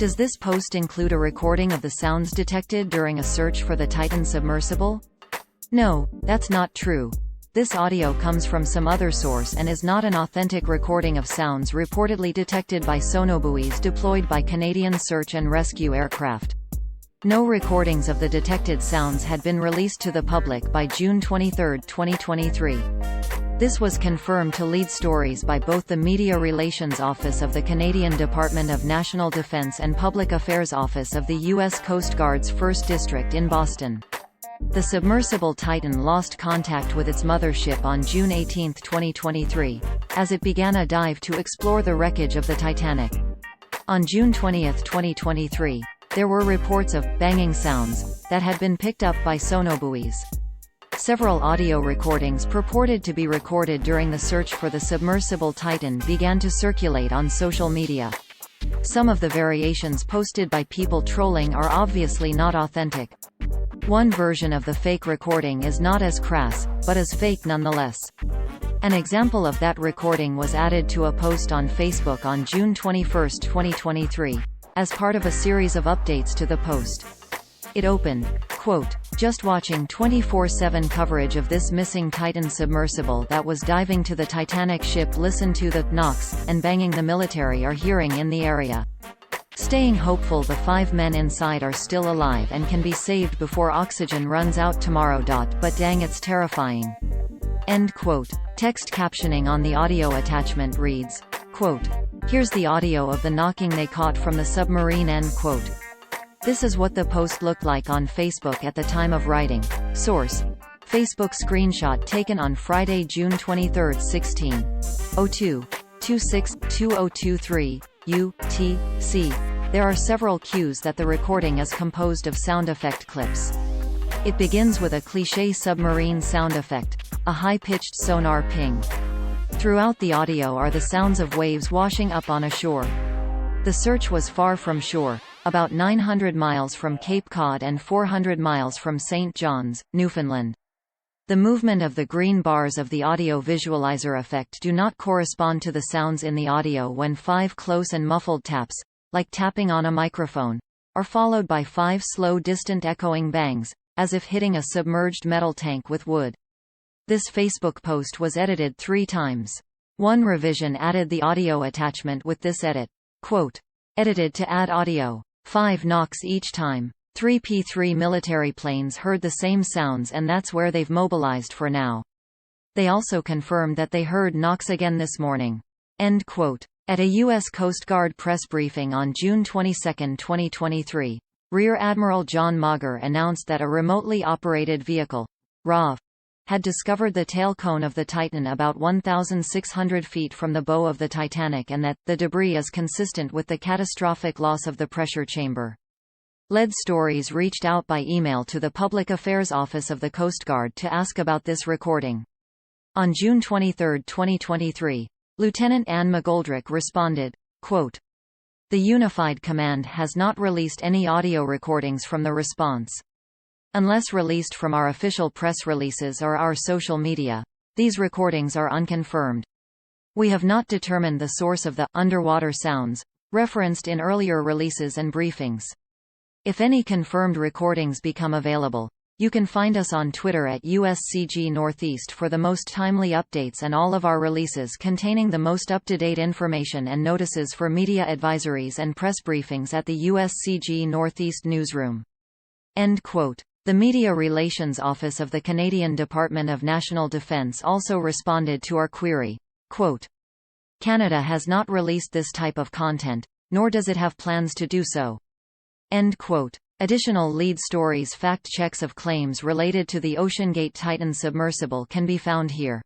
Does this post include a recording of the sounds detected during a search for the Titan submersible? No, that's not true. This audio comes from some other source and is not an authentic recording of sounds reportedly detected by sonobuoys deployed by Canadian search and rescue aircraft. No recordings of the detected sounds had been released to the public by June 23, 2023. This was confirmed to lead stories by both the Media Relations Office of the Canadian Department of National Defence and Public Affairs Office of the U.S. Coast Guard's 1st District in Boston. The submersible Titan lost contact with its mothership on June 18, 2023, as it began a dive to explore the wreckage of the Titanic. On June 20, 2023, there were reports of banging sounds that had been picked up by sonobuoys. Several audio recordings purported to be recorded during the search for the submersible Titan began to circulate on social media. Some of the variations posted by people trolling are obviously not authentic. One version of the fake recording is not as crass, but is fake nonetheless. An example of that recording was added to a post on Facebook on June 21, 2023, as part of a series of updates to the post. It opened, quote, "Just watching 24/7 coverage of this missing Titan submersible that was diving to the Titanic ship. Listen to the knocks and banging the military are hearing in the area. Staying hopeful the 5 men inside are still alive and can be saved before oxygen runs out tomorrow. But dang, it's terrifying." End quote. Text captioning on the audio attachment reads, quote, "Here's the audio of the knocking they caught from the submarine." End quote. This is what the post looked like on Facebook at the time of writing. Source: Facebook screenshot taken on Friday, June 23, 16:02, 26/2023, UTC. There are several cues that the recording is composed of sound effect clips. It begins with a cliché submarine sound effect, a high-pitched sonar ping. Throughout the audio are the sounds of waves washing up on a shore. The search was far from shore, about 900 miles from Cape Cod and 400 miles from St. John's, Newfoundland. The movement of the green bars of the audio visualizer effect do not correspond to the sounds in the audio when 5 close and muffled taps, like tapping on a microphone, are followed by 5 slow distant echoing bangs, as if hitting a submerged metal tank with wood. This Facebook post was edited 3 times. One revision added the audio attachment with this edit, quote, "Edited to add audio. 5 knocks each time. 3 P-3 military planes heard the same sounds and that's where they've mobilized for now. They also confirmed that they heard knocks again this morning." End quote. At a U.S. Coast Guard press briefing on June 22, 2023, Rear Admiral John Mauger announced that a remotely operated vehicle, ROV, had discovered the tail cone of the Titan about 1,600 feet from the bow of the Titanic and that the debris is consistent with the catastrophic loss of the pressure chamber. Lead Stories reached out by email to the Public Affairs Office of the Coast Guard to ask about this recording. On June 23, 2023, Lieutenant Anne McGoldrick responded, quote, "The Unified Command has not released any audio recordings from the response. Unless released from our official press releases or our social media, these recordings are unconfirmed. We have not determined the source of the underwater sounds referenced in earlier releases and briefings. If any confirmed recordings become available, you can find us on Twitter at USCG Northeast for the most timely updates and all of our releases containing the most up-to-date information and notices for media advisories and press briefings at the USCG Northeast newsroom." End quote. The Media Relations Office of the Canadian Department of National Defence also responded to our query, quote, "Canada has not released this type of content, nor does it have plans to do so." End quote. Additional lead stories fact checks of claims related to the OceanGate Titan submersible can be found here.